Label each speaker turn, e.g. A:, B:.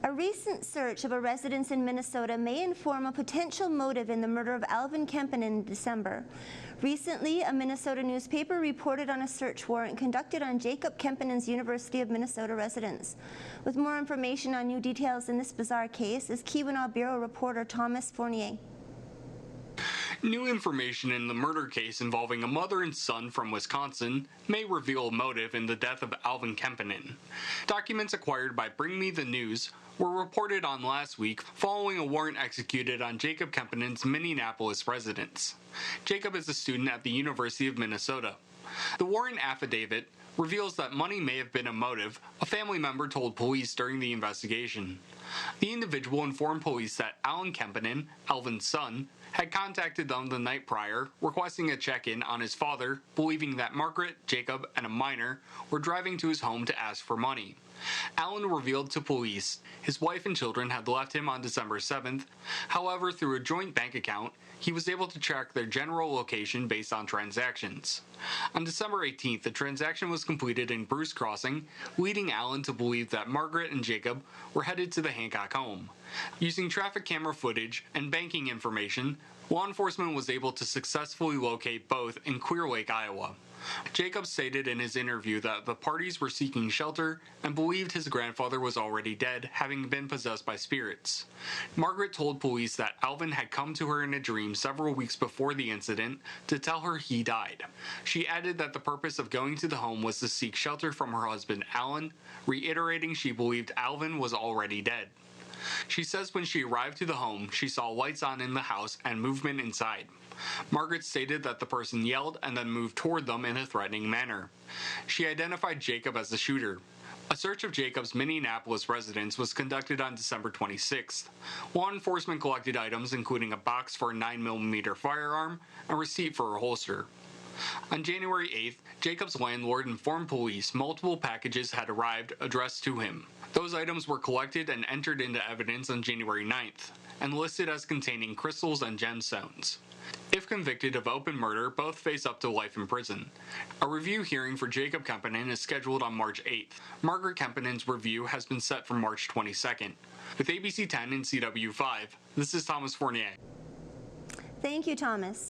A: A recent search of a residence in Minnesota may inform a potential motive in the murder of Alvin Kempainen in December. Recently, a Minnesota newspaper reported on a search warrant conducted on Jacob Kempainen's University of Minnesota residence. With more information on new details in this bizarre case is Keweenaw Bureau reporter Thomas Fournier.
B: New information in the murder case involving a mother and son from Wisconsin may reveal a motive in the death of Alvin Kempainen. Documents acquired by Bring Me the News were reported on last week following a warrant executed on Jacob Kempainen's Minneapolis residence. Jacob is a student at the University of Minnesota. The warrant affidavit reveals that money may have been a motive, a family member told police during the investigation. The individual informed police that Alan Kempainen, Alvin's son, had contacted them the night prior, requesting a check-in on his father, believing that Margaret, Jacob, and a minor were driving to his home to ask for money. Alan revealed to police his wife and children had left him on December 7th. However, through a joint bank account, he was able to track their general location based on transactions. On December 18th, the transaction was completed in Bruce Crossing, leading Alan to believe that Margaret and Jacob were headed to the Hancock home. Using traffic camera footage and banking information, law enforcement was able to successfully locate both in Clear Lake, Iowa. Jacob stated in his interview that the parties were seeking shelter and believed his grandfather was already dead, having been possessed by spirits. Margaret told police that Alvin had come to her in a dream several weeks before the incident to tell her he died. She added that the purpose of going to the home was to seek shelter from her husband Alan, reiterating she believed Alvin was already dead. She says when she arrived to the home, she saw lights on in the house and movement inside. Margaret stated that the person yelled and then moved toward them in a threatening manner. She identified Jacob as the shooter. A search of Jacob's Minneapolis residence was conducted on December 26th. Law enforcement collected items including a box for a 9mm firearm and receipt for a holster. On January 8th, Jacob's landlord informed police multiple packages had arrived addressed to him. Those items were collected and entered into evidence on January 9th, and listed as containing crystals and gemstones. If convicted of open murder, both face up to life in prison. A review hearing for Jacob Kempainen is scheduled on March 8th. Margaret Kempainen's review has been set for March 22nd. With ABC 10 and CW5, this is Thomas Fournier.
A: Thank you, Thomas.